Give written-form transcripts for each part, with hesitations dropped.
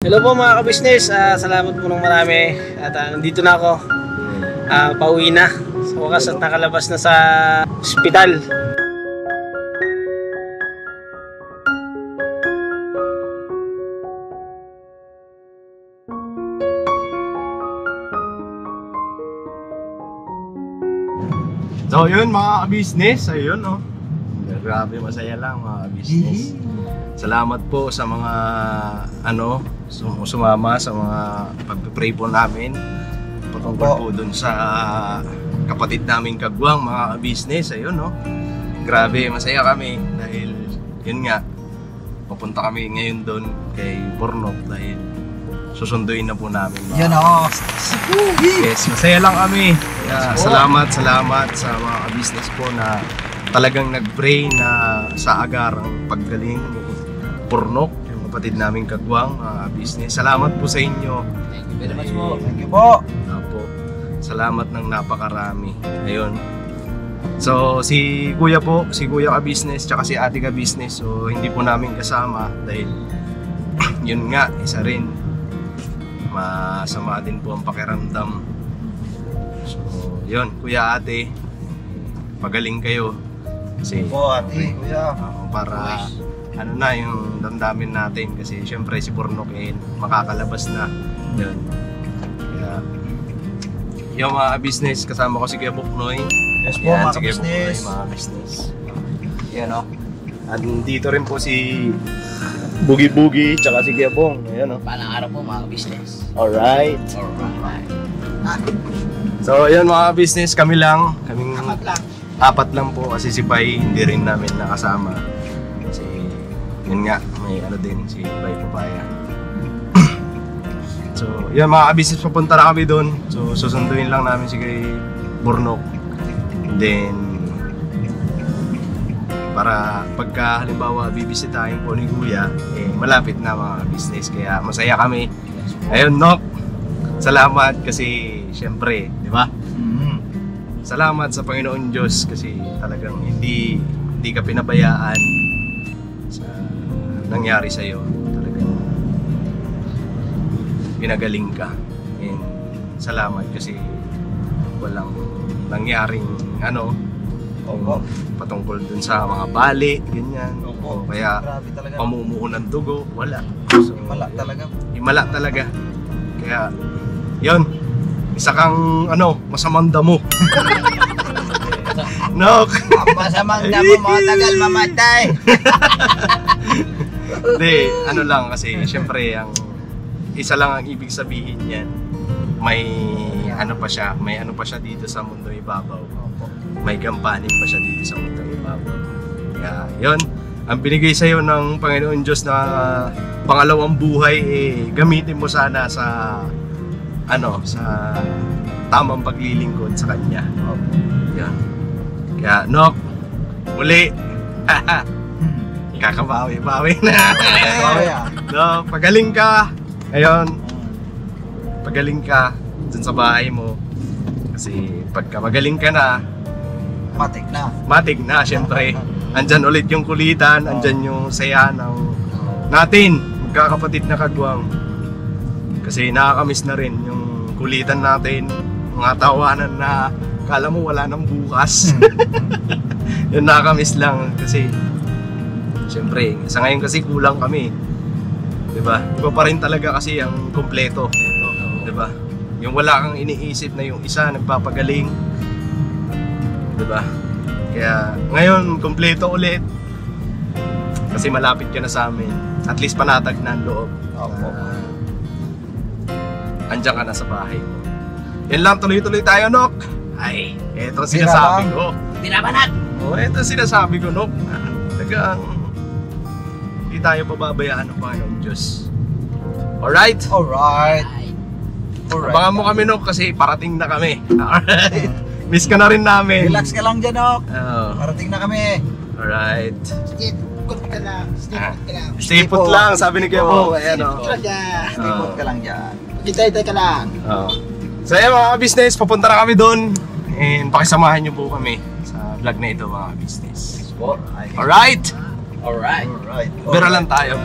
Hello po mga ka-business, salamat po ng marami at nandito na ako, pauwi na sa wakas at nakalabas na sa ospital. So yun mga ka-business, ayun no. Grabe, masaya lang mga ka-business. Salamat po sa mga sumama sa mga pag-pray po namin patungkol po dun sa kapatid naming kagwang mga ka-business. Ayun no. Grabe, masaya kami dahil yun nga, papunta kami ngayon dun kay Bornok dahil susunduin na po namin. Yan o. Yes, masaya lang kami. Kaya salamat sa mga ka-business po na talagang nag-pray na sa agarang paggaling ni Bornok, yung kapatid naming kagwang business. Salamat po sa inyo. Thank you very much po. Thank you po. Salamat ng napakarami. Ayun. So si Kuya ka-business tsaka si Ate ka-business, so hindi po namin kasama dahil yun nga, isa rin masama din po ang pakiramdam. So yun, Kuya, Ate, pagaling kayo kasi Po, Ate, Kuya. para ano na yung damdamin natin kasi syempre si Bornok makakalabas na yun. Kaya yung mga business kasama ko si Kuya Buknoy. Yes po, mga business. Mga business. Yan o. At dito rin po si Bugi tsaka si Kuya Bong. Ayan o. Palang araw po mga business. Alright. Alright. So ayun mga business, kaming apat lang po kasi si Pai hindi rin namin nakasama. Kasi yun nga, may din si Pai Papaya. So yun mga business, papunta na kami doon. So susunduin lang namin si kay Bornok. Then para pagka halimbawa bibisitahin po ni Kuya, malapit na mga business, kaya masaya kami. Ayun Nok, salamat kasi syempre, di ba? Salamat sa Panginoon Diyos kasi talagang hindi ka pinabayaan sa nangyari sa iyo. Talagang pinagaling ka. And salamat kasi walang nangyaring patungkol dun sa mga bali, ganyan. O kaya pamumuo ng dugo, wala. So, himala talaga. Kaya yun, isa kang masamang damo. Nok. Ang masamang damo mo, tagal mamatay. Hindi, lang kasi syempre ang isa lang ang ibig sabihin niyan. May pa siya dito sa mundo ibabaw. May gampanin pa siya dito sa mundo ibabaw. Kaya yun, ang binigay sa iyo ng Panginoon Diyos na pangalawang buhay, gamitin mo sana sa sa tamang paglilingkod sa Kanya. Yan. Kaya Nok, muli kakabawi-bawi na. No, pagaling ka. Ngayon, pagaling ka dun sa bahay mo. Kasi pagka magaling ka na, matik na syempre. Andyan ulit yung kulitan, andyan yung saya natin, magkakapatid na kagwang. Kasi nakakamiss na rin yung kulitan natin, mga tawanan na kala mo wala nang bukas. Yun, nakakamiss lang kasi syempre sa ngayon kasi kulang kami, diba? Iba pa rin talaga kasi ang kompleto, diba? Yung wala kang iniisip na yung isa nagpapagaling, diba? Kaya ngayon kompleto ulit kasi malapit ka na sa amin, at least panatag na ang loob. Andiyan ka na sa bahay mo. Yan lang, tuloy-tuloy tayo Nok. Ay, eto sinasabi ko. Binabanat! Eto sinasabi ko Nok. Talagang hindi tayo pababayaan ng Panginoon Diyos. Alright? Alright. Abangan mo kami Nok kasi parating na kami. Alright. Miss ka na rin namin. Relax ka lang dyan Nok. Parating na kami. Alright. Stay put ka lang. Stay put lang, sabi ni Kuya Bo. Ayan o. Stay put ka lang dyan. Hintay ka lang. So ayan mga business, papunta na kami doon. And pakisamahan nyo po kami sa vlog na ito mga business. Alright? Alright. Bera lang tayo.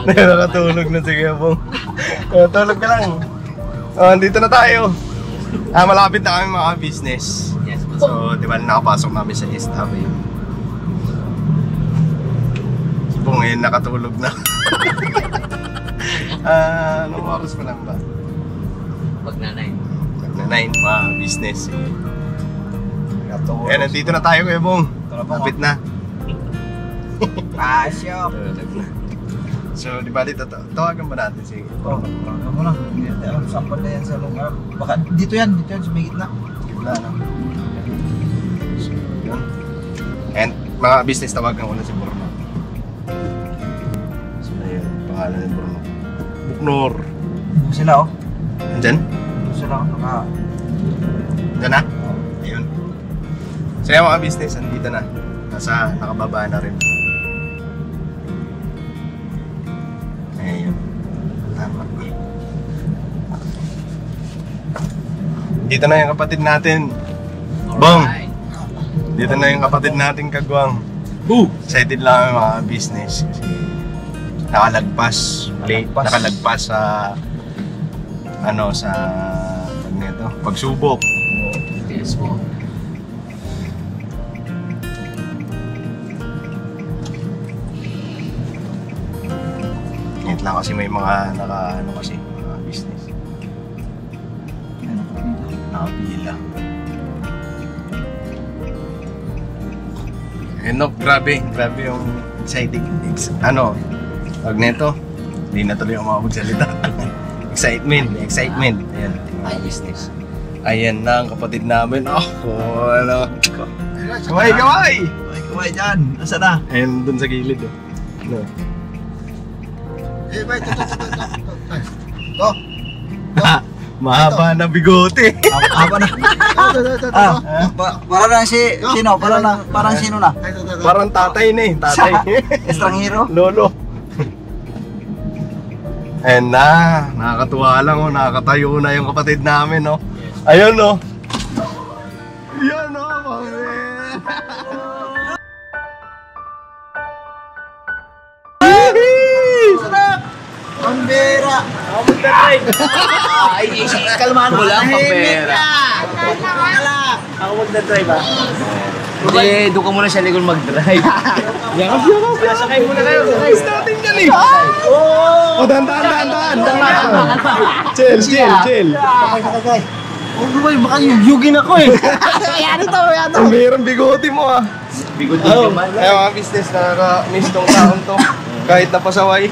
Nakatulog na, sige po. Tulog ka lang. Dito na tayo. Malapit na kami mga business. So, di ba nakapasok namin sa East Avenue. So, ngayon nakatulog na. Anong oras pa lang ba? Pag-9. Pag-9, mga business. Kaya nandito na tayo, Kuya Bong. Lapit na. Pasok. Tulog na. So, di ba dito, tawagan ba natin si... Oh, tawagan mo na. Hindi alam saan pa na yan sa lugar. Baka dito yan sa may gitna. Wala na. So, yun. And mga business, tawagan ko na si Bruno. So, ayun, pangalan ni Bruno. Buknor. Doon sila oh. Nandyan? Doon sila oh. Diyan na? Ayun. So, yung mga business, nandito na. Nakababa na rin. Ayun. Tama. Dito na yung kapatid natin. Bong! Dito na yung kapatid natin, Kagwang. Excited lang yung mga business. Kasi nakalagpas. Nakalagpas sa... sa... pagsubok. Yes po. Ngayon lang kasi may mga mga business. Nakapila. No, grabe yung exciting. Pag neto, hindi na tuloy ako makapagsalita. Excitement. Ayan, mga business. Ayan na ang kapatid namin. Kaway! Kumain dyan. Asa na? Ayan, dun sa gilid. No. Mahaba na bigote. Apa na? Para sino? Parang sino na? Parang tatay na eh. Tatay. Estranghero? Lolo. And nakakatuwa lang nakakatayo na yung kapatid namin Ayun Yan Pambera! Ay, kalmahan mo lang, pambera. Ako magdadrive ah. Hindi, doon ka muna sa likod mag-drive. Sakay muna kayo. Guys natin yan eh. Dahan. Chill. Baka yugin ako eh. Ang mayroong bigote mo Bigod din naman. Kaya mga business, nakaka-miss tong taon to. Kahit napasaway.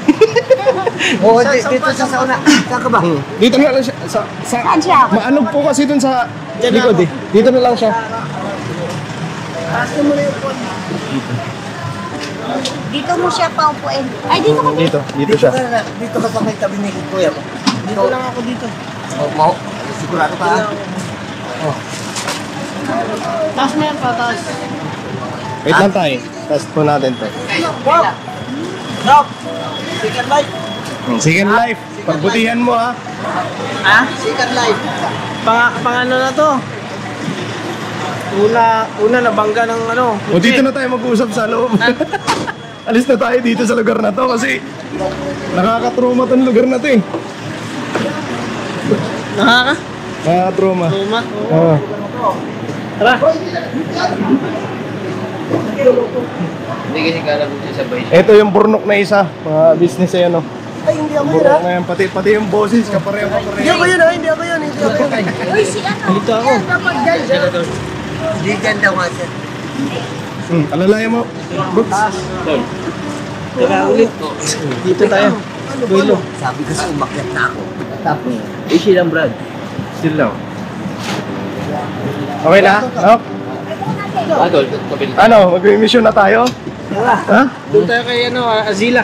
Dito sa sauna. Saan ka ba? Dito na lang siya. Saan siya? Maanog po kasi dun sa likod eh. Dito na lang siya. Dito mo siya paupuin. Ay, dito ka. Dito siya. Dito ka pa may tabi ni Kuya mo. Dito lang ako dito. Sigurado ka. Taas na yan, pataas. Wait lang tayo. Test po natin to. Nope. Second life. Second life. Pagbutihan mo Ha? Second life. Pang ano na to? Una nabangga ng ano. O dito na tayo mag-usap sa loob. Alis na tayo dito sa lugar na to kasi nakaka-trauma tong lugar na to eh. Nakaka-trauma. Trauma? Oo. Tara. Hindi kasi kala ko siya sabay siya. Ito yung burnok na isa. Mga business ay ano. Ay, hindi ako yun Burnok na yan. Pati yung boses. Kapareho. Hindi ako yun. Uy, si ano? Dito ako. Kapag dyan. Hindi ganda nga siya. Alalayan mo. Brooks. Tara ulit. Dito tayo. Duelo. Sabi kasi umakyat na ako. Tapos. Easy lang, Brad. Still lang. Okay na? No? Adol, kapil. Ano? Mag-mission na tayo? Ha? Doon tayo kay Azila.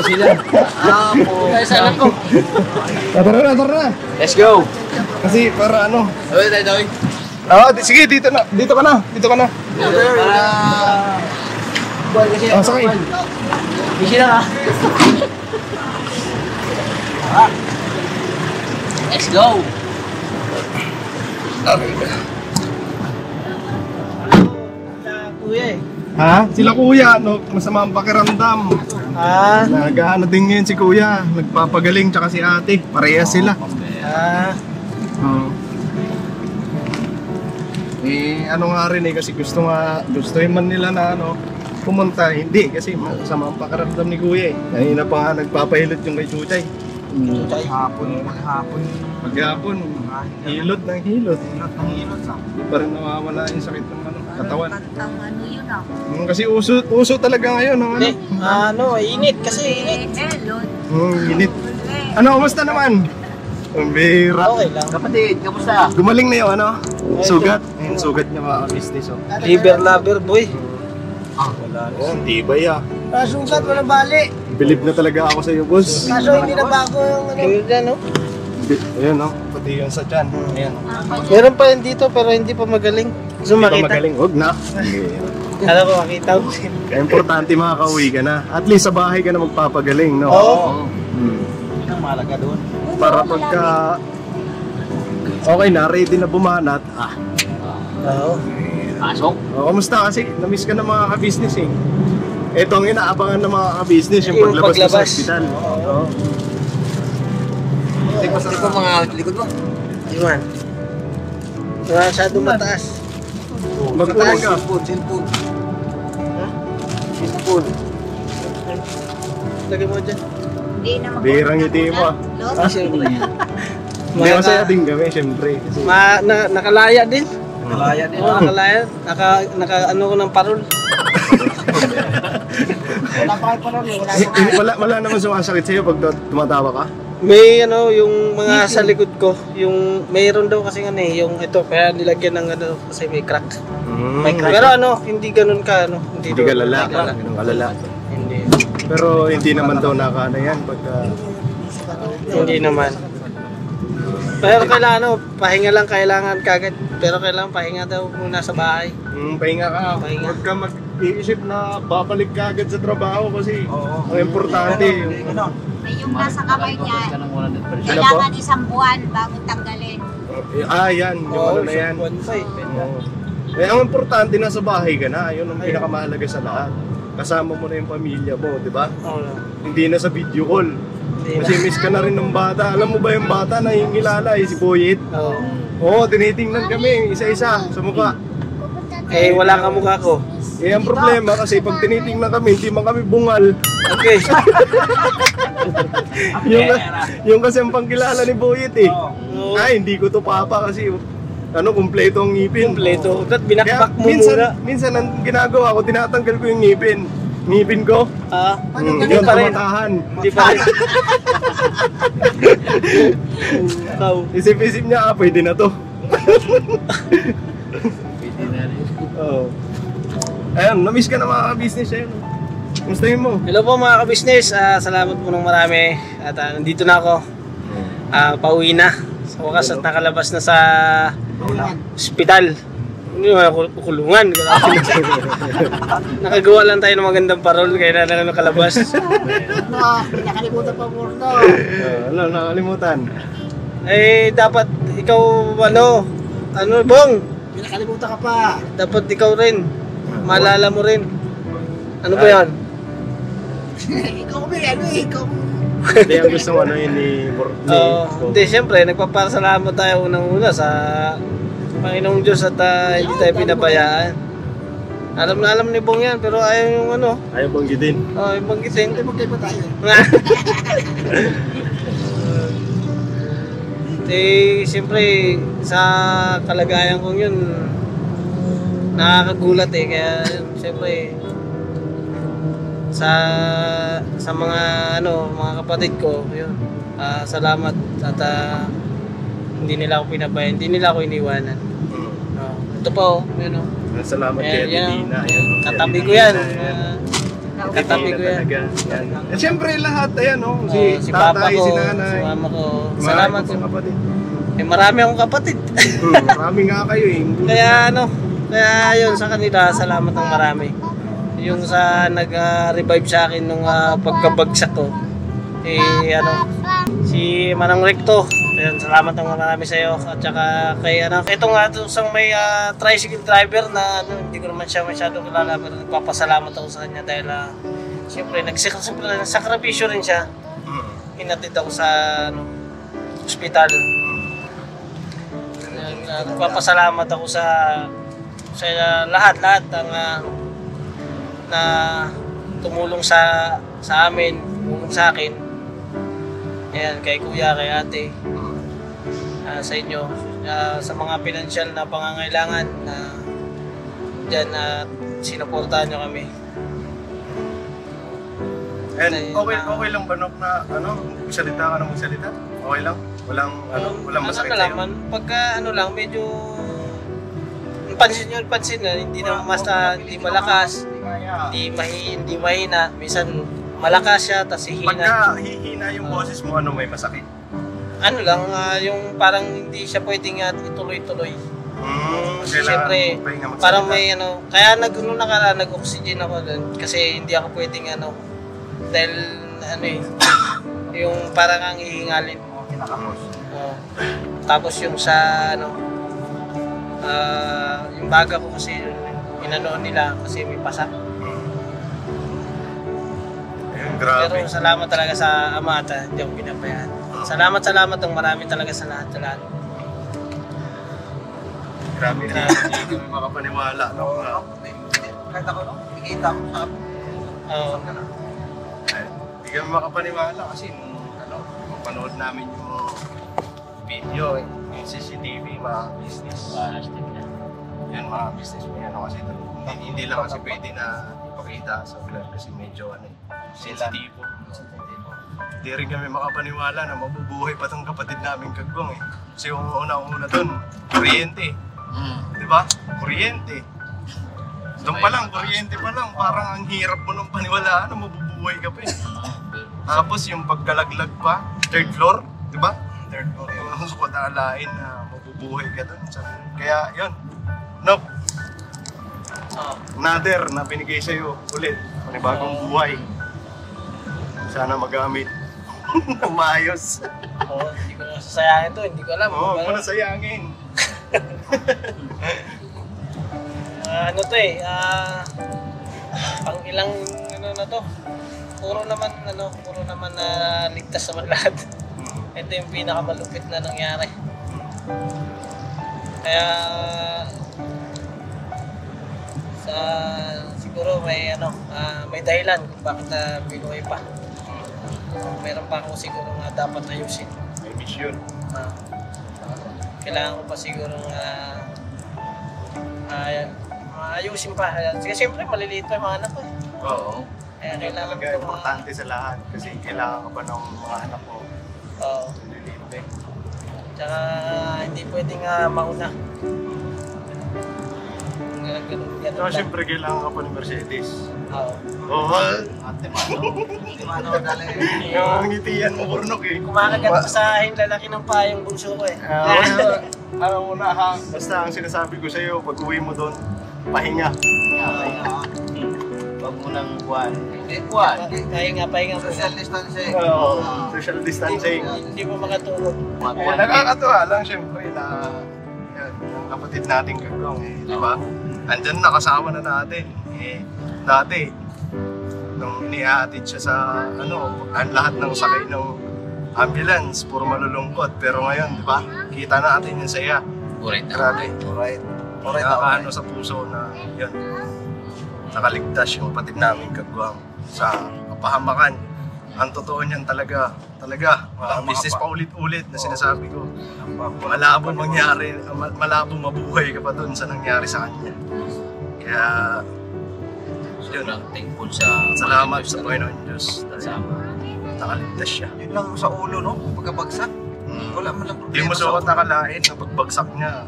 Sila. Tayo sa anak ko. Tara na. Let's go. Kasi para ano. Uy, tayo. Sige, dito ka na. Para... Sakay. Easy lang Let's go. kuya eh. Ha? Sila kuya, no? Masama ang pakiramdam. Ah, Nag-ano din ngayon si kuya. Nagpapagaling tsaka si ate. Parehas sila. ah, Oo. Eh, ano nga rin eh, kasi gusto man nila na ano, pumunta. Hindi, kasi masama ang pakiramdam ni kuya eh. Kanina pa nga nagpapahilot yung kay Chuchay. Maghapon. Maghapon, hilot ng hilot. Ng hilot sa. Hindi pa rin nawawala yung sakit ng ano, katawan. Pagtang ano yun ah. Kasi uso talaga ngayon ang ano. hindi. Init kasi init. Hello. Init. Ano, kumusta naman? Ang bira. Okay lang. Kapatid, kamusta? Gumaling na yung ano, sugat. Ayun, sugat niya mga business. Oh. Liver lover boy. Oh, tibay ah. Sugat, walang bali. Believe na talaga ako sa iyo, boss. Hindi na bago yung ano. Ayun, no? Ayun, no? Pati yun sa tiyan. Ayan. Meron pa yun dito pero hindi pa magaling. Gusto Hindi pa makita? magaling. Huwag na. Alam ko makita ko. Kaya importante makakauwi ka na. At least sa bahay ka na magpapagaling, no? Oo. Yun ang malaga doon. Para pagka okay na, ready na bumanat. Oo. Pasok. Kamusta kasi? Namiss ka ng mga ka-business eh. Ito ang inaabangan ng mga ka-business, yung Yung paglabas ka sa paglabas. hospital. Oo. Ito mga likod mo. Ayun. Masyadong mataas. Magkulang ka. Cellphone. Cellphone. Lagay mo dyan. Hindi na Birang ngiti mo ah. Siyempre. Hindi masaya din kami, syempre. Kasi Nakalaya din. Malaya din. Oo, nakalaya. Naka ano ko ng parol. Wala pa kayo pa rin. Wala wala naman sumasakit sa'yo pag tumatawa ka? May ano, yung mga sa likod ko, yung mayroon daw kasi ano eh, yung ito, kaya nilagyan ng ano, kasi may crack. May crack. Pero ano, hindi ganun ka, ano. Hindi ka lala. Ganun ka lala. Hindi. Pero hindi naman daw nakana yan pagka... Hindi naman. Pero kailangan, ano, pahinga lang kailangan kagad. Pero kailangan pahinga daw muna sa bahay. Pahinga ka. Pahinga. Huwag ka mag-iisip na babalik ka agad sa trabaho kasi Oo. ang importante. Ganon. Ay, yung nasa kamay niya, Ka ng 100%. kailangan isang buwan bago tanggalin. Yan. Yung ano na yan. Oo. Eh, ang importante na sa bahay ka na. Yun ang pinakamahalaga sa lahat. Kasama mo na yung pamilya mo, di ba? Oo. Hindi na sa video call. Hindi Kasi miss ka na rin ng bata. Alam mo ba yung bata na yung kilala si Boyet? Oo. Oo, tinitingnan kami isa-isa sa mukha. Eh, wala ka mukha ko. Eh, ang problema kasi pag tinitingnan kami, hindi man kami bungal. Okay. yung kasi ang pangkilala ni Boyet eh. Oo. Ay, hindi ko to papa kasi ano, kumpleto ang ngipin. Kompleto. Dapat Kaya binakbak mo minsan, muna. minsan ang ginagawa ko, tinatanggal ko yung ngipin. Ngipin ko, Hindi yung pa rin. tumatahan. Hindi pa rin. Ikaw. Isip-isip niya, pwede na to. Pwede na rin. Oo. Ayun, na-miss ka na mga business ayun. Kumusta yun mo? Hello po mga ka-business. Salamat po ng marami. At nandito na ako. Pauwi na. Sa wakas at nakalabas na sa ospital. Hindi naman kulungan. Nakagawa lang tayo ng magandang parol kaya na lang nakalabas. Nakalimutan pa mo na. Ano, nakalimutan. Eh dapat ikaw Bong, Nakalimutan ka pa. dapat ikaw rin. Maalala mo rin. Ano ba yan? Ikaw ba yan? Ikaw. Hindi, ang gusto mo ano yun ni Hindi, siyempre, nagpapasalamat tayo unang-una sa Panginoong Diyos at hindi tayo pinabayaan. Alam ni Bong yan, pero ayaw yung ano. Ayaw banggitin. Yung banggitin. Hindi magkaiba tayo. Siyempre, sa kalagayan kong yun, nakakagulat kaya siyempre, sa mga mga kapatid ko, yun. Salamat at hindi nila ako pinabayaan, hindi nila ako iniwanan. Ito po, yun. Salamat kay Adina. Katabi ko yan. Katabi ko yan. At syempre lahat, ayan Si papa tatay, ko, si nanay. si mama ko. Marami Salamat. ko kapatid. Marami akong kapatid. Marami nga kayo eh. Kaya yun sa kanila, salamat ng marami. Yung sa nag-revive sa akin nung pagkabagsak ko. si Manang Recto. Ayun, salamat ng marami sa iyo. At saka kay ito nga isang may tricycle driver na hindi ko naman siya masyado kilala, pero nagpapasalamat ako sa kanya dahil siyempre nagsakripisyo rin siya. Hinatid ako sa ospital. Nagpapasalamat ako sa lahat ng na tumulong sa amin, tumulong sa akin. Ayan, kay kuya, kay ate, sa inyo, sa mga pinansyal na pangangailangan na dyan sinuportahan nyo kami. And okay lang ba Nok na magsalita ka na magsalita? Okay lang? Walang masakit sa'yo? Pagka medyo pansin na, hindi naman hindi malakas, hindi mahina, minsan malakas siya, tas hihina. Pagka hihina yung boses mo, may masakit? Yung parang hindi siya pwedeng ituloy-tuloy. Siyempre, parang may kaya nag-oxygen ako doon kasi hindi ako pwedeng dahil yung parang ang hihingalin. Tapos yung sa yung baga ko kasi inanoon nila kasi may pasak. Ayun, grabe. Pero salamat talaga sa Ama at hindi ako pinabayaan. Salamat ng marami talaga sa lahat. Grabe na, hindi kami makapaniwala. Kahit ako, nakikita ko sa Hindi kami makapaniwala kasi mapanood namin yung video, yung CCTV, mga business. Yan, mga business mo yan. Kasi hindi lang kasi pwede na ipakita sa vlog kasi medyo sensitibo. Hindi rin kami makapaniwala na mabubuhay pa itong kapatid namin kagwang eh. Kasi yung una-una doon, kuryente. Diba? Kuryente. Doon pa lang, kuryente pa lang. Parang ang hirap mo nung paniwalaan na mabubuhay ka pa eh. Tapos yung pagkalaglag pa, third floor, diba? Third floor. Yung squad alain na mabubuhay ka doon. Kaya yun. Nope. Another na binigay sa'yo ulit. Panibagong buhay. Sana magamit. Maayos. Hindi ko nasasayangin to, hindi ko alam. Huwag mo nasayangin. Pang ilang na to. Puro naman ligtas naman lahat. Ito yung pinakamalupit na nangyari. Kaya siguro may dahilan kung bakit binuhay pa. Meron pa ako siguro dapat ayusin. May mission. Kailangan ko pa siguro ayusin pa. Kasi siyempre maliliit pa yung mga anak ko. Oo. Kaya kailangan Talaga importante sa lahat kasi kailangan ka pa ng mga anak mo. Oo. Maliliit eh. Tsaka hindi pwedeng mauna. Ganun Siyempre kailangan ka pa ng Mercedes. Oo. Oo. Timano dali. Yung ngitian mo burnok eh. Kumakagat pa sa lalaki ng payong bunso ko eh. Basta ang sinasabi ko sa'yo, pag uwi mo doon, pahinga. Huwag mo nang buwan. Pahinga po. Social distancing. Oo, social distancing. Hindi mo makatulog. Nakakatuwa lang siyempre na yan, yung kapatid nating kagawang eh, di ba? Andyan nakasama na natin. Dati, nung inihatid siya sa ang lahat ng sakay ng ambulance, puro malulungkot. Pero ngayon, di ba? Kita natin yung saya. Grabe. Alright. Nakakaano sa puso na yun. Nakaligtas yung kapatid namin kagawang sa kapahamakan. Ang totoo niyan talaga, mga business pa ulit-ulit na sinasabi ko. Malabo mangyari, malabo mabuhay ka pa doon sa nangyari sa kanya. Kaya, yun, Thankful sa salamat sa Panginoon Diyos dahil nakaligtas siya. Yun lang sa ulo, no? Pagkabagsak. Wala man lang Hindi problema mo sukat nakalain na pagbagsak niya,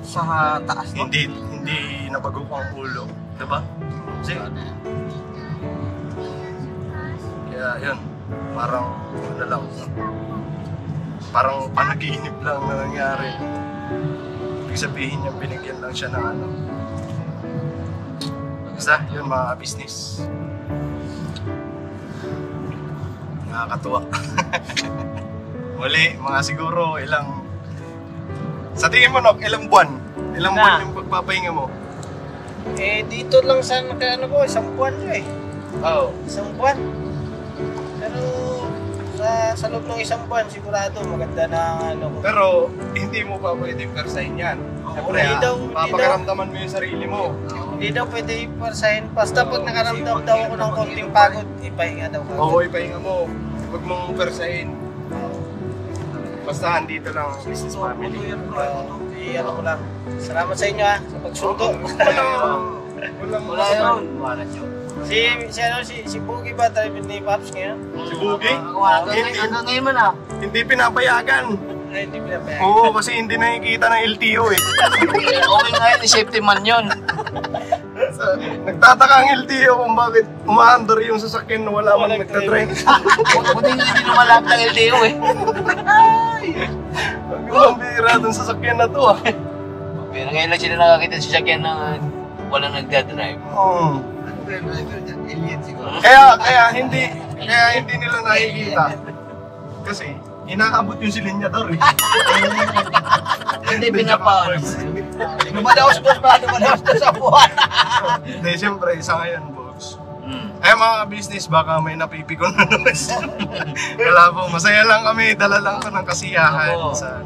sa taas, no? hindi nabago ang ulo, diba? Kasi, kaya yun, parang parang panaginip lang na nangyari. Ibig sabihin niya, binigyan lang siya ng basta, yun mga business. Nakakatuwa. Muli, mga siguro sa tingin mo, Nok, ilang buwan? Ilang buwan yung pagpapahinga mo? Eh, dito lang sa isang buwan ko eh. Oo. Isang buwan. Pero sa loob ng isang buwan, sigurado maganda na ko. Pero hindi mo pa pwede persahin yan. Siyempre, Hindi daw, papakaramdaman mo yung sarili mo. Hindi daw pwede iparsahin. Basta pag nakaramdam daw ako ng konting pagod, ipahinga daw ako. Oo, ipahinga mo. Huwag mong persahin. Basta andito lang ang business family. Iyan ko lang. Salamat sa inyo sa pagsundo. Wala yun. Wala yun. Si Boogie ba driver ni Pops ngayon? Si Boogie? Hanggang ngayon man ah. Hindi pinapayagan. Ay, hindi pinapayagan. Oo, kasi hindi nakikita ng LTO eh. Okay nga yun, safety man yun. Nagtataka ang LTO kung bakit umaandar yung sasakyan na wala mang nagtatrain. Buti nga hindi lumalap ng LTO eh. Ang bira dun sasakyan na to ah. Pero ngayon lang sila nakakita sa sasakyan na walang nagdadrive. Oo. Ano ba yung driver dyan? Alien siguro. Kaya hindi nila nakikita. Kasi inaabot yung silinyador eh. Hindi pinapaon. Lumadaos doon pa, lumadaos doon sa buwan. Hindi, siyempre, isa ngayon, boss. Eh mga business, baka may napipikon na naman. Wala po, masaya lang kami, dala lang ko ng kasiyahan sa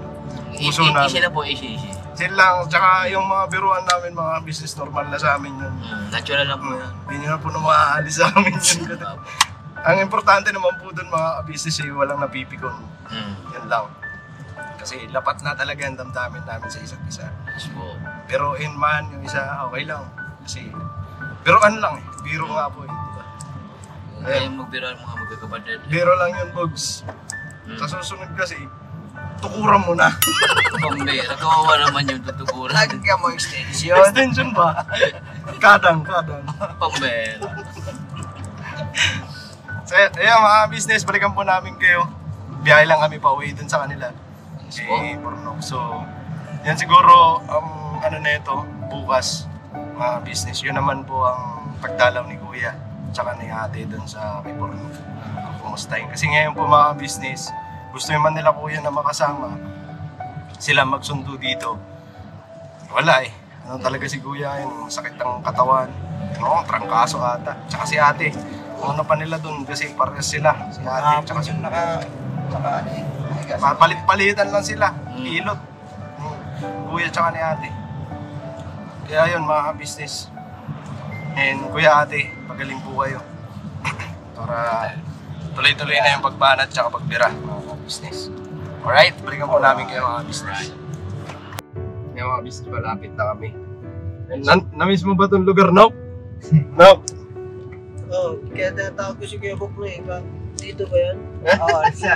puso namin. Easy na po, easy. Sila lang, tsaka yung mga biruan namin, mga business normal na sa amin yun. Natural lang po yan. Hindi nyo na po na maaalis sa amin. Ang importante naman po dun mga business ay walang napipikon. Yan lang. Kasi lapat na talaga ang damdamin namin sa isa't isa. Pero in man, yung isa, okay lang. Kasi, biruan lang eh. Biro nga po eh. Kaya magbiro ang mga magkakapatid. Biro lang yun, Bogs. Sa susunod kasi, tukuran mo na. Pambera, kawawa naman yung tutukuran. Lagyan mo extension. Extension ba? Kadang. Pambera. So, ayan mga business, balikan po namin kayo. Biyahe lang kami pa uwi dun sa kanila. Pornok. So, yan siguro, ano na ito, bukas, mga business. Yun naman po ang pagdalaw ni Kuya, tsaka ni Ate dun sa kay Pornok. Kumustahin. Kasi ngayon po mga business, gusto naman nila Kuya na makasama, sila magsundo dito. Wala eh. Ano talaga si Kuya, yung sakit ng katawan. Ano, trangkaso ata. Tsaka si Ate. Ano pa nila dun kasi parehas sila. Si Ate, tsaka si palit-palitan lang sila. Ilot. Kuya tsaka ni Ate. Kaya yun mga business. And Kuya Ate, pagaling po kayo. Para tuloy-tuloy na yung pagbanat tsaka pagbira mga business. Alright, balikan po namin kayo mga business. Kaya mga business, malapit na kami. Na-miss mo ba itong lugar, Nok? Nok? Oh, kaya tinatawag ko si Kuya Bok na dito ba yan? Oo, siya.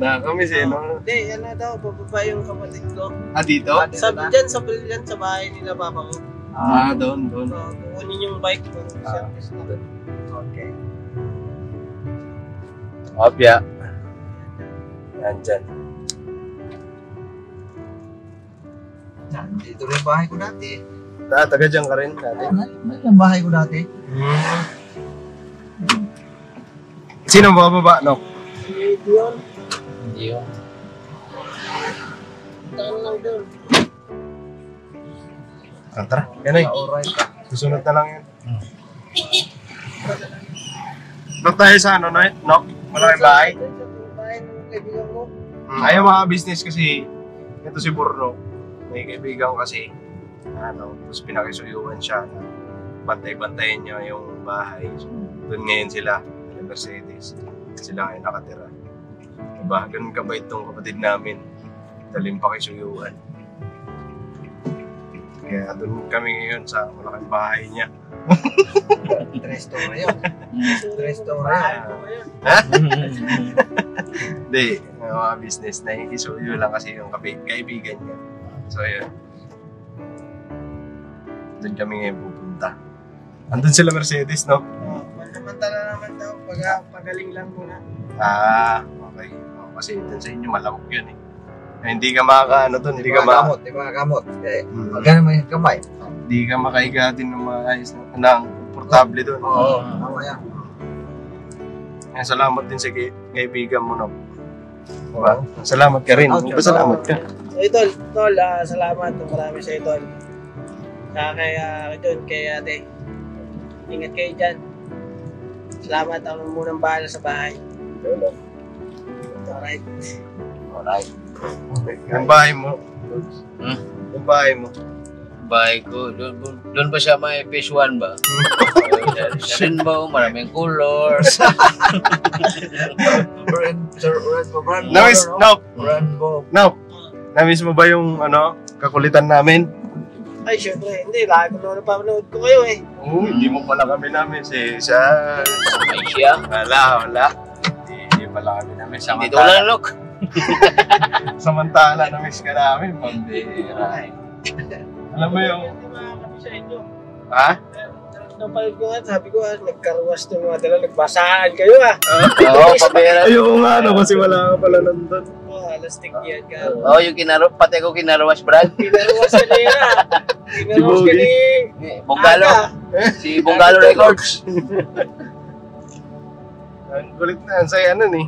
Nakakamiss eh, no? Hindi, ano daw, bababa yung kapatid ko. Ah, dito? Dyan sa bahay nila papa ko. Doon. Kukunin yung bike ko. Service na doon. Okay. Opya. Nandyan. Dito rin yung bahay ko dati. Taga dyan ka rin dati. Yung bahay ko dati. Sino bababa, Nok? Yun. Hindi yun. Taan lang doon. Tara, yan ay. Alright. Susunod na lang yun. Doon tayo sa ano, Nok? Malaking bahay. Sa bahay ng kaibigan ko. Ayaw mga business kasi ito si Burno. May kaibigan kasi tapos pinakisuyuan siya na bantay-bantayin niya yung bahay. So, doon ngayon sila, sa Mercedes. Sila ngayon nakatira. Diba? Ganun kabait tong kapatid namin. Daling pakisuyuan. Kaya doon kami ngayon sa malaking bahay niya. 3 story yun. 3 story yun. Ha? Hindi, mga business na ikisuyo lang kasi yung kaibigan niya. So yun. Doon kami ngayon pupunta. Andun sila Mercedes, no? Pansamantala naman daw, pagaling lang muna. Okay. Kasi doon sa inyo malamok yun eh. Hindi ka makakaano doon, hindi ka Gamot, di ba gamot? Magana mo yung kamay. Hindi ka makaiga din ng maayos ng komportable doon. Oo, tama yan. Salamat din sa kaibigan mo, no? Diba? Salamat ka rin. Salamat ka. Tol, salamat. Marami sa Tol. Saka kay ate. Ingat kayo dyan. Salamat. Ako munang bahala sa bahay. Alright. Yung bahay mo. Hmm? Yung bahay mo. Bahay ko, doon ba siya may phase 1 ba? Rainbow, maraming colors. Namiss mo ba yung kakulitan namin? Ay, syempre. Hindi. Lagi ko na napapanood ko kayo eh. Oo, hindi mo pala kami namiss eh. Siya... Ay siya. Wala. Hindi pala kami namiss. Dito lang, look. Samantala, namiss ka namin. Pambira eh. Alam mo yung... Hindi makakami sa inyo. Ha? Napanood ko nga, sabi ko, nagkarwas ng mga dala, nagbasaan kayo Oo, pabira. Ayoko nga, kasi wala ka pala nandun. Lastik yan ka. Oo, yung pati ako kinarawas, Brad. Pinarwas ka niya. Pinarwas ka ni... Bungalo. Si Bungalo Records. Ang kulit na, ang saya nun eh.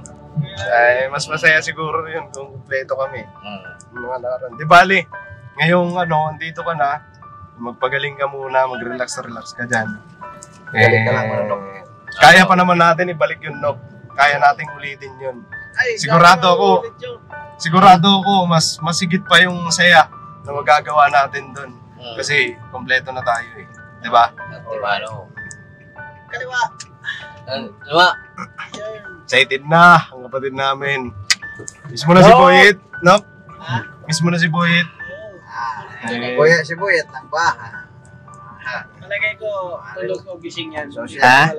Ay, mas masaya siguro yun kung kumpleto kami. Mga nakaraan. Di bali, ngayong andito ka na, magpagaling ka muna, mag-relax ka dyan. Balik ka lang muna, Nok. Kaya pa naman natin ibalik yun, Nok. Kaya nating ulitin yun. Ay, Sigurado ako, mas masigit pa yung saya na magagawa natin dun. Kasi kompleto na tayo eh. Di ba? Diba, no? Kaliwa. Diba? Excited na ang kapatid namin. Miss mo na si Boyet, no? Miss mo na si Boyet. Kuya, si Boyet ng bahay. Malagay ko, tulog o gising yan. Ha?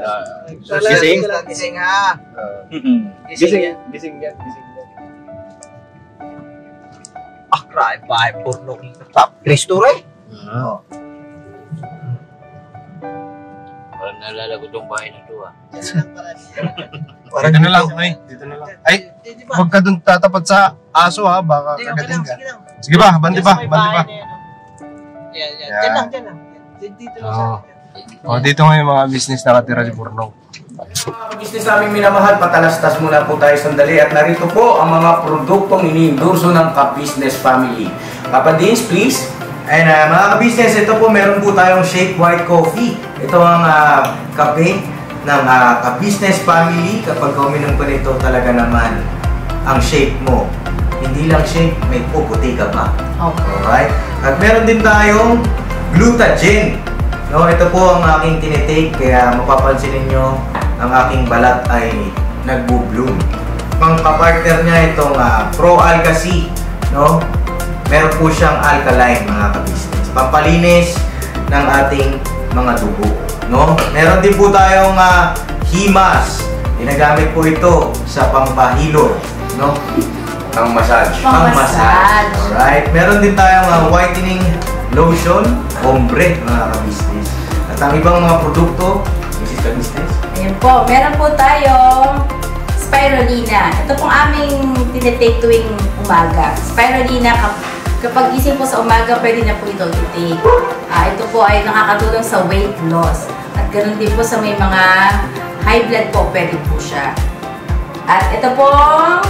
Gising? Gising ha. Gising yan. Cry by porno. Top Cristo rin. Parang naalala ko itong bahay na ito, Dito na lang, ay. Dito na lang. Ay, huwag ka dun tatapat sa aso ha, baka kagatin ka. Sige ba, bandi pa. Yan. Diyan lang. Dito lang sa... Dito nga yung mga business nakatira si Purnong. Mga business naming minamahal, patalastas muna po tayo sandali at narito po ang mga produktong ini-endorso ng Ka-Business Family. Papa Dins, please. And mga ka-business, ito po meron po tayong Shake White Coffee. Ito ang kape ng Ka-Business Family. Kapag uminom ko nito, talaga naman ang shake mo. Hindi lang shake, may puputi ka pa. Alright? At meron din tayong Glutagen. No, ito po ang aking tinitake, kaya mapapansin ninyo ang aking balat ay nagbo-bloom. Pang kapartner niya itong Pro Alga C, no? Meron po siyang alkaline, mga ka-business. Pampalinis ng ating mga dugo, no? Meron din po tayong Himas. Ginagamit po ito sa pampahilo, no? Pang-massage. Pang-massage. Alright. Meron din tayong whitening lotion, ombre, mga ka-business. At ang ibang mga produkto, Mrs. Ka-business. Ayan po, meron po tayong spirulina. Ito pong aming tinitake tuwing umaga. Spirulina, kapag gising po sa umaga, pwede na po ito i-take. Ito po ay nakakatulong sa weight loss. At ganoon din po sa may mga high blood po, pwede po siya. At ito pong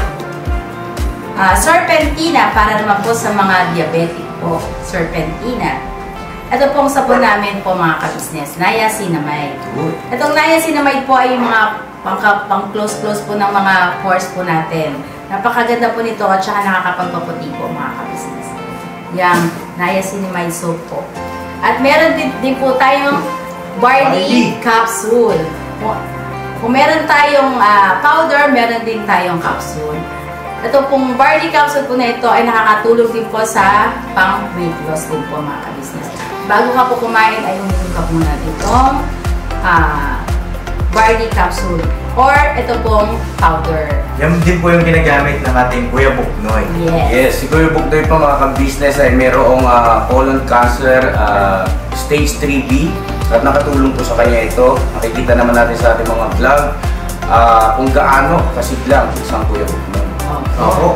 serpentina, para naman po sa mga diabetic po. Serpentina. Ito pong sabon namin po, mga ka-business, niacinamide. Itong niacinamide po ay yung mga pang-close po ng mga pores po natin. Napakaganda po nito at saka nakakapagpaputi po, mga ka-business. Yung niacinamide soap po. At meron din po tayong barley capsule. Kung meron tayong powder, meron din tayong capsule. Ito pong barley capsule po na ito ay nakakatulong din po sa pang-weight loss din po, mga ka-business. Bago ka po kumain ay uminom ka muna itong barley capsule or ito pong powder. Yan din po yung ginagamit ng ating Kuya Buknoy. Yes. Yes, si Kuya Buknoy po, mga ka-business, ay mayroong colon cancer stage 3B at nakatulong po sa kanya ito. Nakikita naman natin sa ating mga vlog kung gaano kasiglang isang Kuya Buknoy. Opo.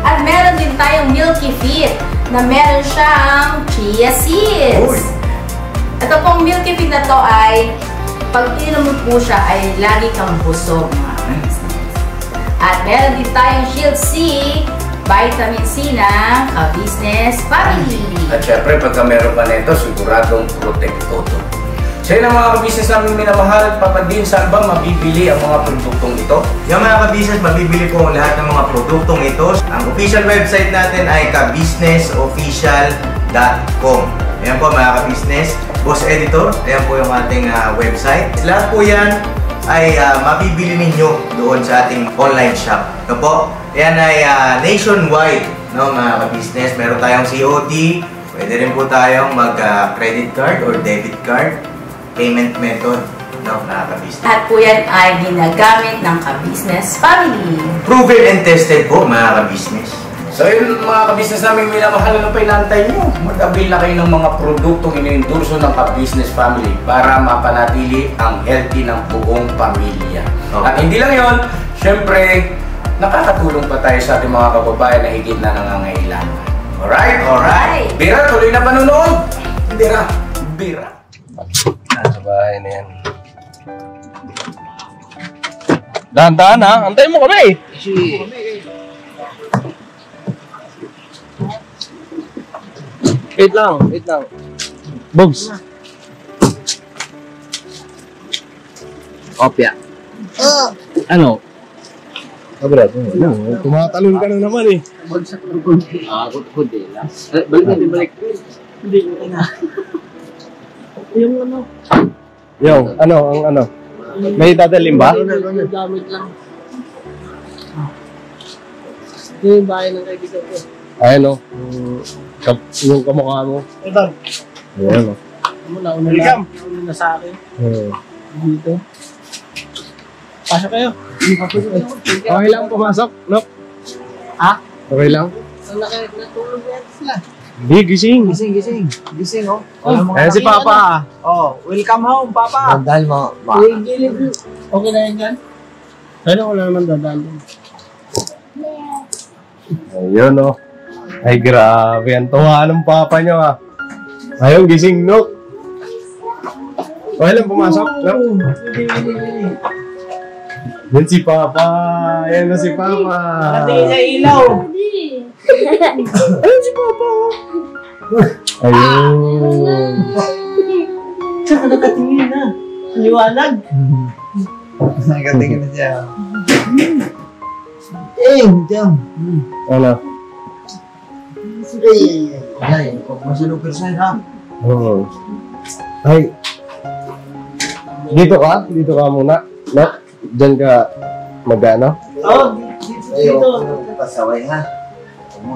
At meron din tayong Milky Fit na meron siyang chia seeds. Ito pong Milky Fit na to ay pag ininom mo po siya ay lagi kang busog, mga ka-business. At meron din tayong Shield C, vitamin C ng ka-business family. At syempre, pagka meron ka nito, siguradong protekto to. So yun ang mga ka-business namin minamahal at papadin, saan ba mabibili ang mga produktong ito? Yung mga ka-business, mabibili po ang lahat ng mga produktong ito. Ang official website natin ay kabusinessofficial.com. Ayan po mga ka-business. Boss Editor, ayan po yung ating website. Lahat po yan ay mabibili ninyo doon sa ating online shop. Ito po, yan ay nationwide, no, mga ka-business. Meron tayong COD, pwede rin po tayong mag-credit card or debit card payment method, no, mga ka-business. At po yan ay ginagamit ng ka-business family. Proven and tested po, mga ka-business. So yun mga ka-business namin minamahal, ano pa inantay nyo? Mag-avail na kayo ng mga produktong iniendorso ng ka-business family para mapanatili ang healthy ng buong pamilya. Okay. At hindi lang yon, syempre, nakakatulong pa tayo sa ating mga kababayan na higit na nangangailangan. Alright? Alright. Bira, tuloy na panonood! Bira! Bira! Sa bahay na yan. Dahan-dahan ha, antayin mo kami. Wait lang. Bogs. Opya. Ano? Kabrad, tumatalon ka na naman eh. Ako din lang. Balik. Yung, ano? May dadalhin ba? Gamit lang. Yung bahay ng kaibigan ko. Ayan o. Yung kamukha mo. Ito. Ayan o. Nauna na sa akin. Dito. Pasok kayo. Okay lang pumasok, no? Ha? Okay lang? Natulog yan sila. Hindi, gising. Gising, oh. Ayan si Papa. Oh, welcome home, Papa. Dahil mo. Okay na yan dyan? Kaya wala naman dadaan. Ayun o. Ay grabe, ang tuwa ng Papa nyo ah. Ayun, gising, no? Okay lang pumasok, no? Yan si Papa. Ayan na si Papa. Tingin sa ilaw. Ayun si Papa. Ayun. Saan ka nakatingin na? Liwanag. Nagatingin na siya. Diyan. Ano? Ay, masulupir sa'yo, ha? Oo. Ay. Dito ka muna. No? Diyan ka mag-ano? Oo, dito. Pasaway, ha?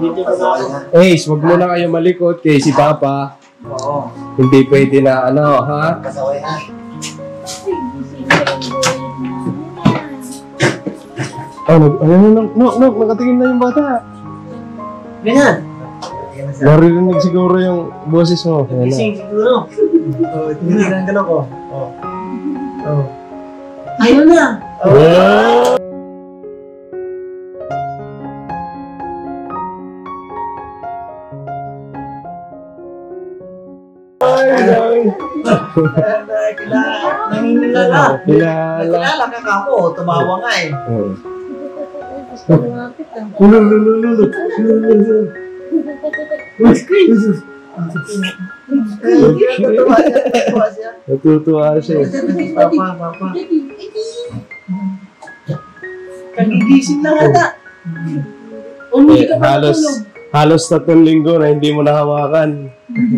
Dito ka na. Ace, wag muna kayo malikot kay si Papa. Oo. Hindi pwede na ano, ha? Pasaway, ha? Nakatingin na yung bata. Ganyan. Narinig siguro yung boses mo. Ayan na. Gising siguro. Oh, tingnan ang galaw ko. Oh. Oh. Ayun na. Oh! Nangingilala. Kilala. Kilala ka kako, tumawa nga eh. Oo. Natutuwa siya. Papa. Kagigising na ata. Halos 3 linggo na hindi mo nahawakan.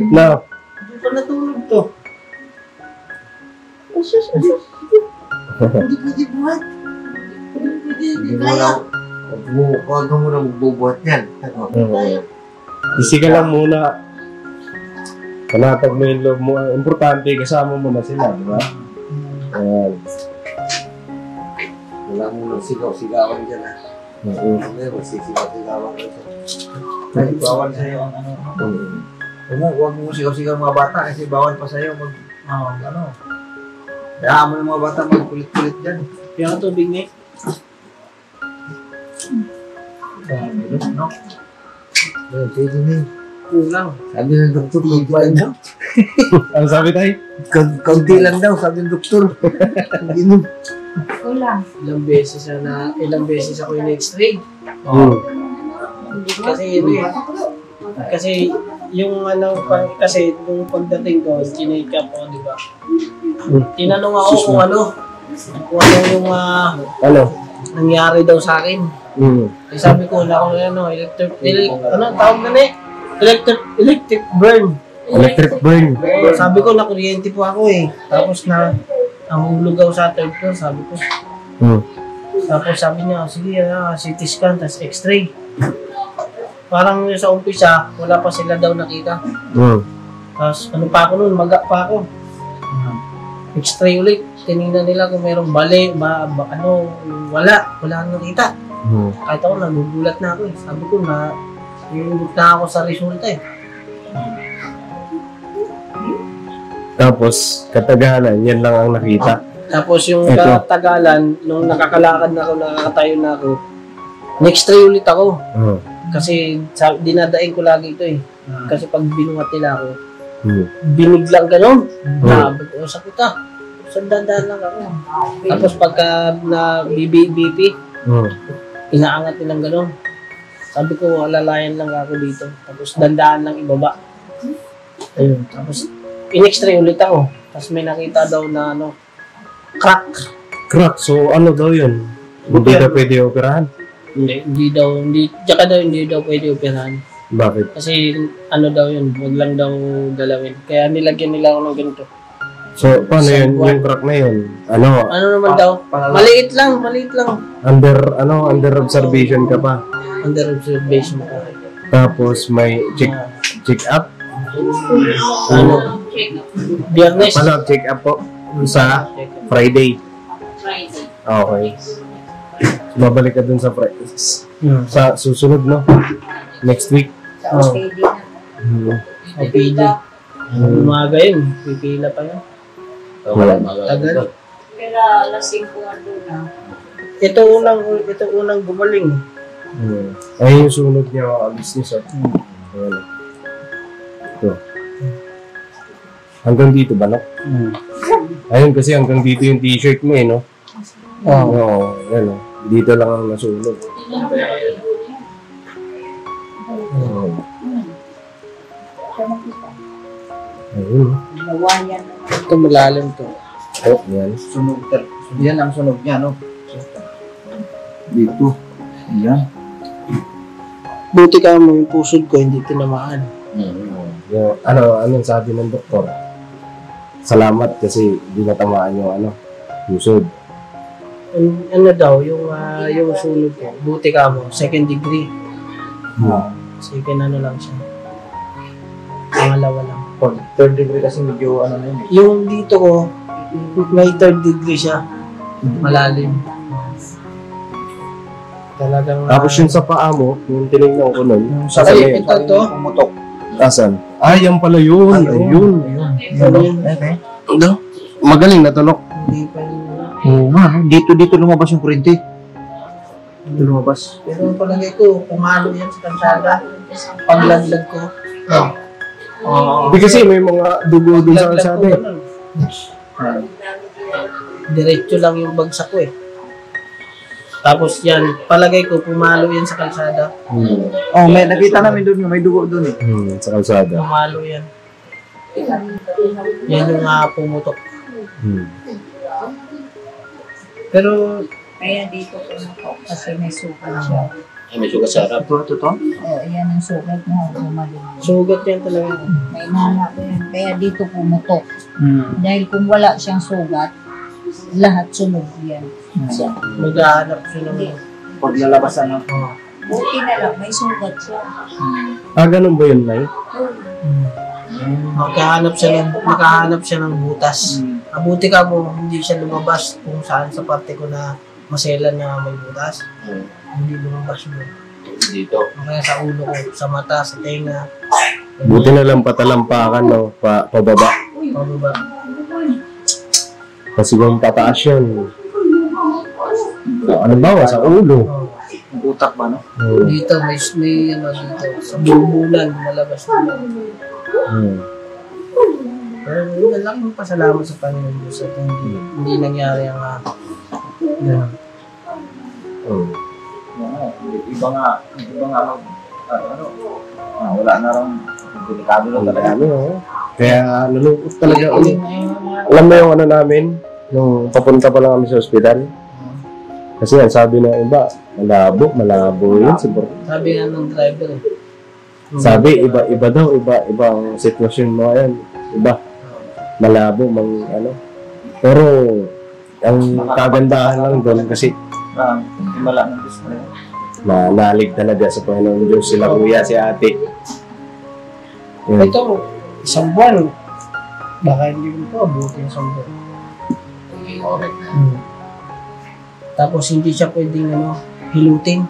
Na. Hindi pa natulog to. Hindi buhat. Hindi kaya. Huwag ka muna magbubuhat yan. Isi ka lang muna. Panatag mo yung loob mo. Importante, kasama mo na sila, di ba? Ayan. Wala muna sigaw-sigawan dyan, ha? Magsisigaw-sigawan ka dyan. Ay, bawal sa'yo ang ano. Huwag mo sigaw-sigaw mga bata kasi bawal pa sa'yo mag... ano. Kaya mo yung mga bata magkulit-kulit dyan. Kaya ang tubig ni. No? Pwede na Kulang. Sabi ng doktor, kaunti lang daw. Ano sabi tayo? Kaunti lang daw, sabi ng doktor. Inom. Kulang. Ilang beses ako in X-ray. Kasi yun eh. Kasi yung kasi nung pagdating ko, chinek up ko, di ba? Tinanong ako kung ano yung nangyari daw sa akin. Eh, sabi ko, wala akong tawag na electric burn. Electric burn. Sabi ko, nakuryente po ako eh. Tapos nahulog ako sa third floor, sabi ko. Tapos sabi niya, sige, CT scan, tas X-ray. Parang sa umpisa, wala pa sila daw nakita. Tapos ano pa ako nun, maga pa ako. X-ray ulit. Tinignan nila kung mayroong bali, wala nang nakita. Kahit ako, nagugulat na ako eh. Sabi ko na, iulog na ako sa resulta eh. Tapos, katagalan, yan lang ang nakita. Tapos yung Eto. katagalan, nung nakakalakad na ako, nakakatayo na ako, next-ray ulit ako. Kasi dinadaing ko lagi ito eh. Kasi pag binuhat nila ako, biniglang gano'n. Sakit ah. Sandandaan lang ako. Tapos pagka na BP, inaangat nilang gano'n. Sabi ko, alalayan lang ako dito. Tapos dandaan lang ibaba. Ayun. Tapos in-x-ray ulit ako. Tapos may nakita daw na crack. Crack, so ano daw yun? Hindi na pwede operahan? Hindi daw pwede operahan. Bakit? Kasi daw yun, wag lang daw galawin. Kaya nilagyan nila ako ng ganito. So, paano yun? Yung crack na yun? Ano Naman daw? Maliit lang. Under observation ka pa. Under observation pa. Tapos may check up? Biyernes. Check up po sa Friday. Okay. Babalik ka dun sa sa susunod, no? Next week. OPD. Umaga yun. Pipila pa yun. Tagal. Pero lasing ko na. Ito unang gumaling. Ay, yung sunod niya mga business. Ayan. Ito. Hanggang dito ba, no? Ayun, kasi hanggang dito yung t-shirt mo, no? Oo. Yan, no? Dito lang ang nasunog. Ayun. Ito malalim to. Oh, yan. Sunog. Yan ang sunog niya, no? Dito. Yan. Buti ka mo yung pusod ko, hindi tinamaan. Yung, anong sabi ng doktor? Salamat kasi di natamaan yung pusod. Daw, yung sunog ko, buti ka mo, second degree. Second lang siya. Pangalawa lang. Third degree kasi medyo na yun. Yung dito ko, may third degree siya. Malalim. Talagang... Tapos yung sa paa mo, yung tinignan ko nun, Ay, ito to. Pumutok. asan? Ay, yan pala yun. Ayun. Magaling na tunok. Hindi pa yun. Oo nga, no? Dito lumabas yung kurente. Dito lumabas. Pero palagay ko, pumalo yan sa kansada. Paglaglag ko. Hindi kasi may mga dugo dun sa kalsada eh. Diretso lang yung bagsak ko eh. Tapos yan, palagay ko, pumalo yan sa kalsada. Oh, may nakita namin doon, may dugo doon eh. Sa kalsada. Pumalo yan. Yan yung pumutok. Pero, Kaya dito pumutok kasi may sugat siya. May sugat sa harap. Ito? Yan ang sugat niya. sugat yan talaga. May nanak yan. Kaya dito pumutok. Dahil kung wala siyang sugat, lahat sunog yan. Maghahanap siya ng... Pag lalabas Buti na lang, may sugat siya. Ganun ba yun, Nay? Maghahanap siya ng butas. Mabuti ka mo, hindi siya lumabas kung saan sa parte ko na maselan na may butas. Hindi lumabas mo. Dito. Kaya sa ulo ko, sa mata, sa tenga. Buti na lang patalampakan, no? Pababa. Pababa. Kasi kung pataas yun, ano ba, sa ulo. utak ba, no? Dito, may ano dito, sa bumulan, malabas na. Pero yun lang yung pasalamat sa Panginoon Diyos at hindi nangyari ang yan. Iba nga, wala na rin, delikado lang talaga. Kaya nalungkot talaga kami. Alam mo yung ano namin, nung papunta pa lang kami sa ospital. Kasi yan, sabi ng iba, malabo yun siguro. Sabi nga ng driver eh. Sabi, iba daw, ibang sitwasyon mo ngayon. Iba, malabo, ano. Pero, ang kagandahan lang doon kasi Himala ng Diyos na yun. nalig talaga sa Panginoon Diyos sila kuya, si ate. Yun. Ito, isang buwan. Baka hindi mo po abutin isang buwan. Correct na. Tapos hindi siya pwedeng hilutin.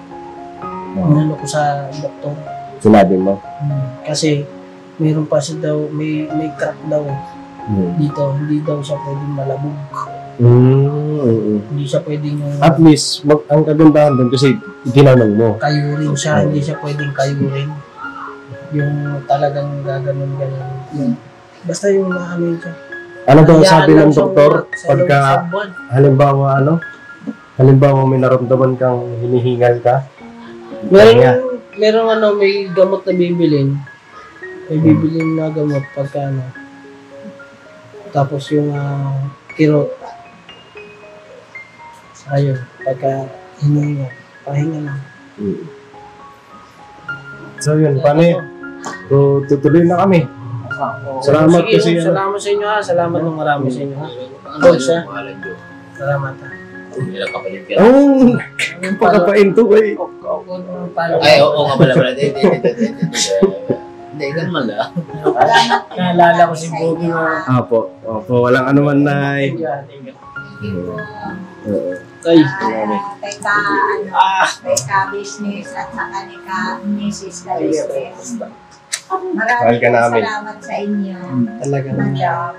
Ano ko sa doktor. Sinabi mo? Kasi mayroon pa siya daw, may crack daw eh. Dito, hindi daw siya pwedeng malabog. Hindi siya pwedeng At least, ang kagandahan doon kasi tinanong mo. kayurin siya, hindi siya pwedeng kayurin. Yung talagang gaganon-ganon. Basta yung naamin siya. Ano daw Hayaan sabi lang ng siyang doktor sa pagka isang buwan. halimbawa may naramdaman kang hinihingal ka? Meron may gamot na bibilin. May bibilin na gamot pagka Tapos yung kirot. Ayun, pagka hininga, pahinga lang. So yun, paano yun? So, tutuloy na kami. Salamat Sige, kasi salamat sa inyo ha. Salamat ng marami sa inyo ha. Salamat ha. Ilang kapalit ka. pagkapain to kay. Ay, oo nga pala. Hindi, ganun man lang. Naalala ko si Bobby na Opo, walang anuman na ay, Kay ka-business at saka ni ka-Mrs. ka-business. Mahal ka namin. Salamat sa inyo. talagang Madam.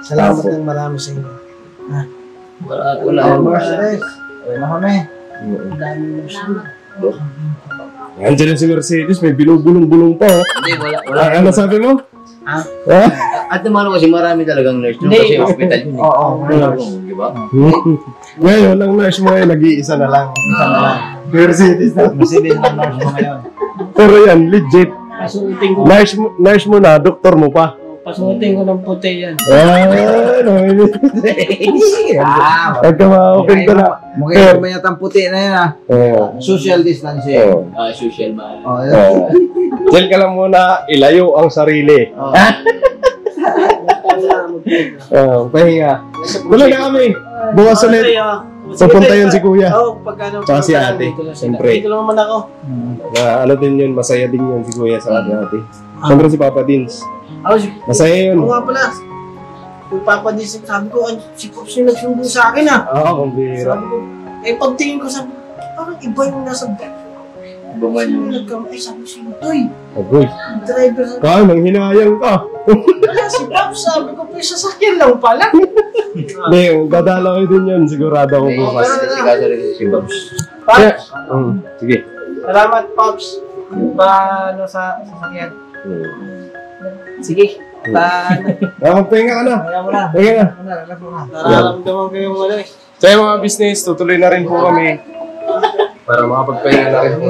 salamat ng marami sa inyo. Wala. Uy na kami. Ang dami mo siya. Andiyan si Mercedes, may binubulong-bulong pa. Hindi, wala. Ano sabi mo? Ha? At naman kasi marami talagang nurse doon kasi hospital yun. Di ba? Ngayon, ang nurse mo ngayon, nag-iisa na lang. Mercedes na. Mercedes na nurse mo ngayon. Pero yan, legit. Pasuotin ko. Nurse mo na, doktor mo pa. Pasuotin ko ng puti yan. Huwag ka ma-open ko na. Mukha mo yata ang puti na yan Social distancing. Social man. Diyan ka lang muna, ilayo ang sarili. Pahinga. Tuloy na kami. Bukas ulit. Pupunta yun si kuya. Oo, pagkano. Tsaka si ate. Siyempre. Dito lang naman ako. Ano din yun, masaya din yun si kuya sa ate. Siyempre si Papa Dins. Masaya yun. Oo nga pala. Yung Papa Dins, sabi ko, si Pops yung nagsundo sa akin Oo, kumbira. Sabi ko, pagtingin ko sabi, parang iba yung nasa Buman yung nagkamay, sabi ko, sino to eh? Agoy. Driver sa Kaya, nanghinayang ka. wala si Pops, sabi ko, may sasakyan lang pala. Hindi, dadalaw din yun. Sigurado ako bukas. Kasi kaso rin si Babs. Pops, Sige. salamat Pops. Paano sa sasakyan? Sige. Magpahinga ka na. Kaya mo na. Pahinga na. Nararamdaman ko yung ano eh. So yung mga business, tutuloy na rin po kami. Para makapagpahinga na rin po.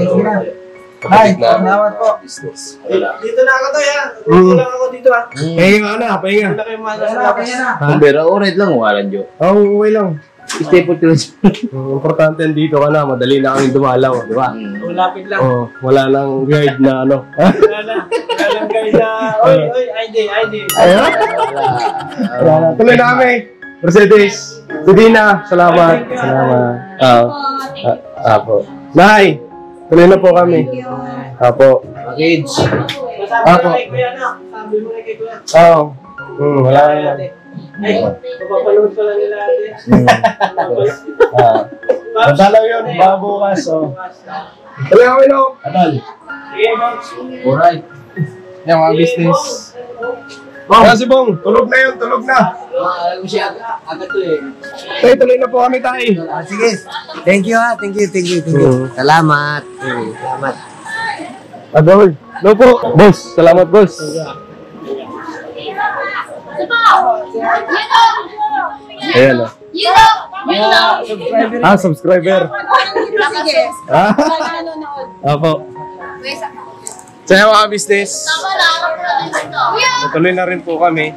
Kapatid na salamat po. business. Dito na ako to ya. Dito lang ako dito ha. Pahinga ka na, pahinga. Wala kayong mahal sa labas. Kumbera, alright lang, walan Diyo. Okay lang. Stay put yun. Importante dito ka na, madali na kami dumalaw, di ba? Malapit lang. Wala nang guide na ano. Wala lang guys na. Oy, ID. Ayun. Tuloy na kami. Mercedes. Dina, salamat. Apo. Nay, tuloy na po kami. Apo. Kids. Apo. Sabi mo na kay Kuya. Wala na. Ay, mapapanood pala nila ate. Madalaw yun, baka bukas. Tuloy kami no. Sige, Pops. Alright. Yan mga business. Si Bong, tulog na yun, tulog na. Alam mo siya agad to eh. Tay, tuloy na po kami, tay. Sige. Thank you ha. Thank you. Salamat. Salamat. Adol. No po. Boss, salamat boss. Ayan o. Subscriber. Apo. Saya mga business. Tuloy na rin po kami.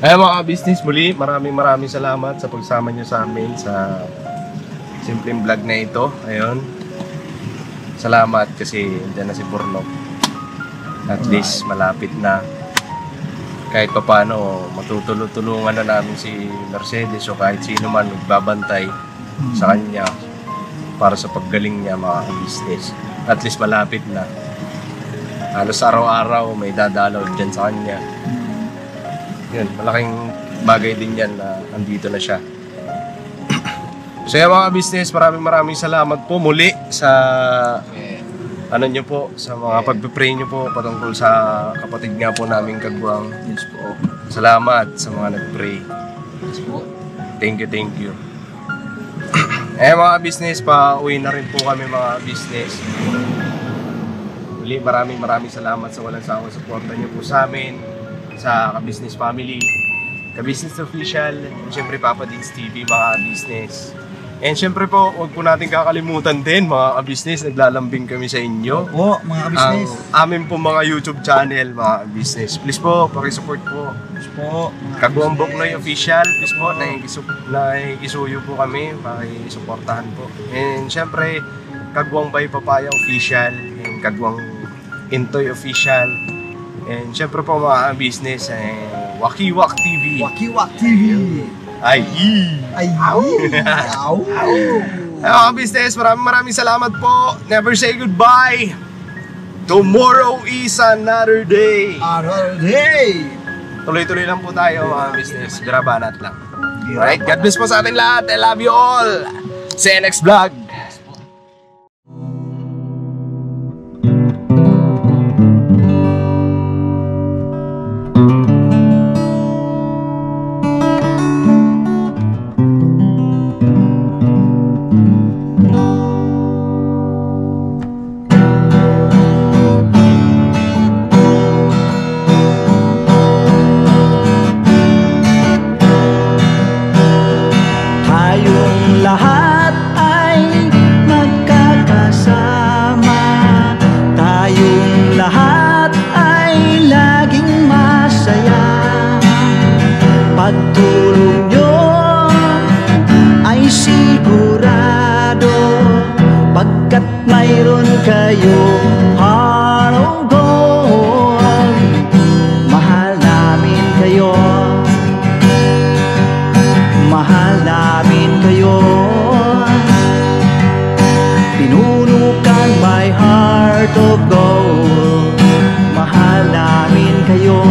Ayan mga business, muli maraming salamat sa pagsama nyo sa amin sa simpleng vlog na ito. Ayun. Salamat kasi dyan na si Burnok. At least malapit na. Kahit pa paano matutulungan na namin si Mercedes o kahit sino man magbabantay sa kanya para sa paggaling niya mga business. At least malapit na. Halos araw-araw may dadalaw dyan sa kanya. Yun, malaking bagay din yan na andito na siya. So yan mga business, maraming salamat po muli sa ano nyo po, sa mga pagpipray nyo po patungkol sa kapatid nga po naming kagwang. Yes po. Salamat sa mga nagpray. Yes po. Thank you. Mga business, pa-uwi na rin po kami mga business. Muli, maraming salamat sa walang sawang suporta nyo po sa amin, sa Ka-Business Family, Ka-Business Official, siyempre Papa Deans TV mga business. And syempre po, huwag po natin kakalimutan din mga ka-business, naglalambing kami sa inyo. Oo, mga business. Ang amin po mga YouTube channel, mga business. Please po, pakisupport po. Please po. Kagwang Boknoy Official, please po, nakikisuyo po kami, pakisuportahan po. And syempre, Kagwang by Papaya Official, and Kagwang Intoy Official. And syempre po mga business, Wakiwak TV. Wakiwak TV. Ay! Mga business, maraming salamat po. Never say goodbye. Tomorrow is another day. Another day. Tuloy-tuloy lang po tayo mga business. Grabanat lang. Alright, God bless po sa atin lahat. I love you all. See you next vlog. Pagtulong nyo ay sigurado, pagkat mayroon kayo heart of gold. Mahal namin kayo, mahal namin kayo. Pinuno kang my heart of gold. Mahal namin kayo,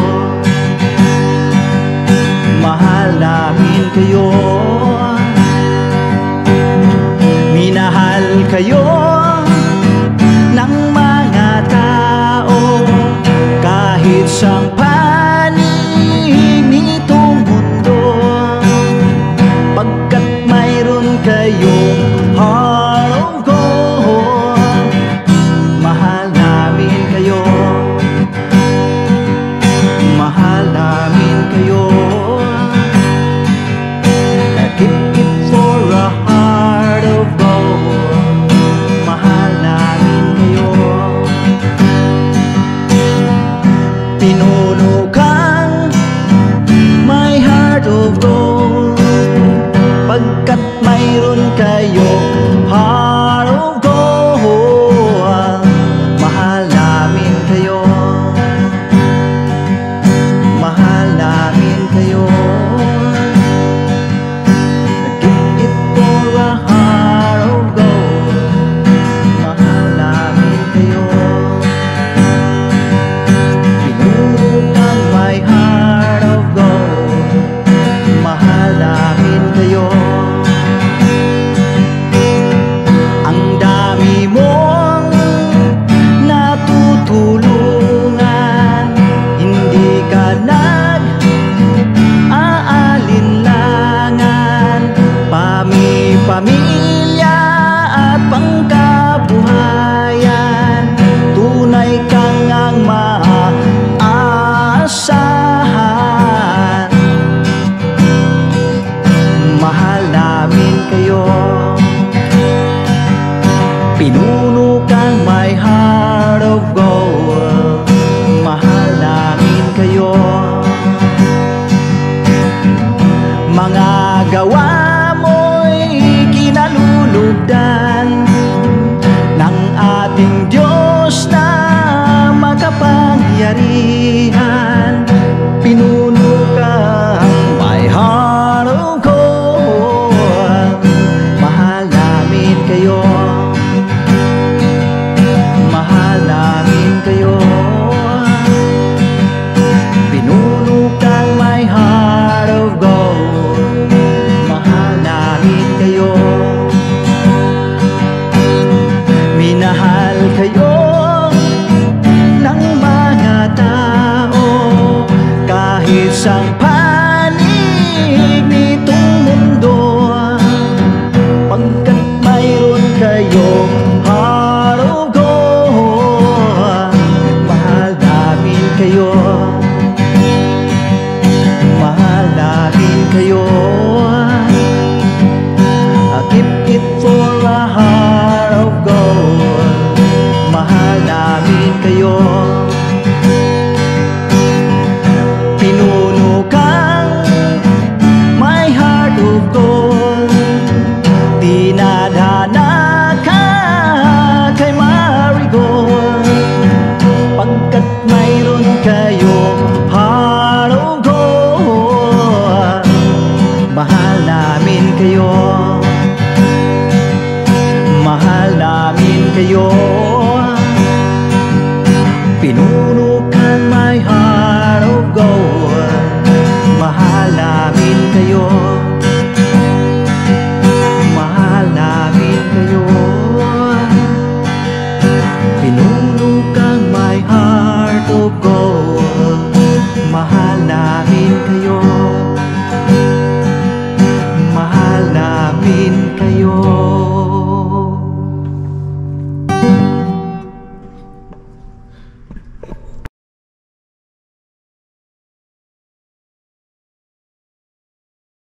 mahal namin kayo. Minahal kayo ng mga tao kahit sa panig nitong mundo, pagkat mayroon kayong heart of gold. Mahal namin kayo, mahal namin kayo. Keep it for a heart of gold. Mahal namin kayo. Pinuno kayo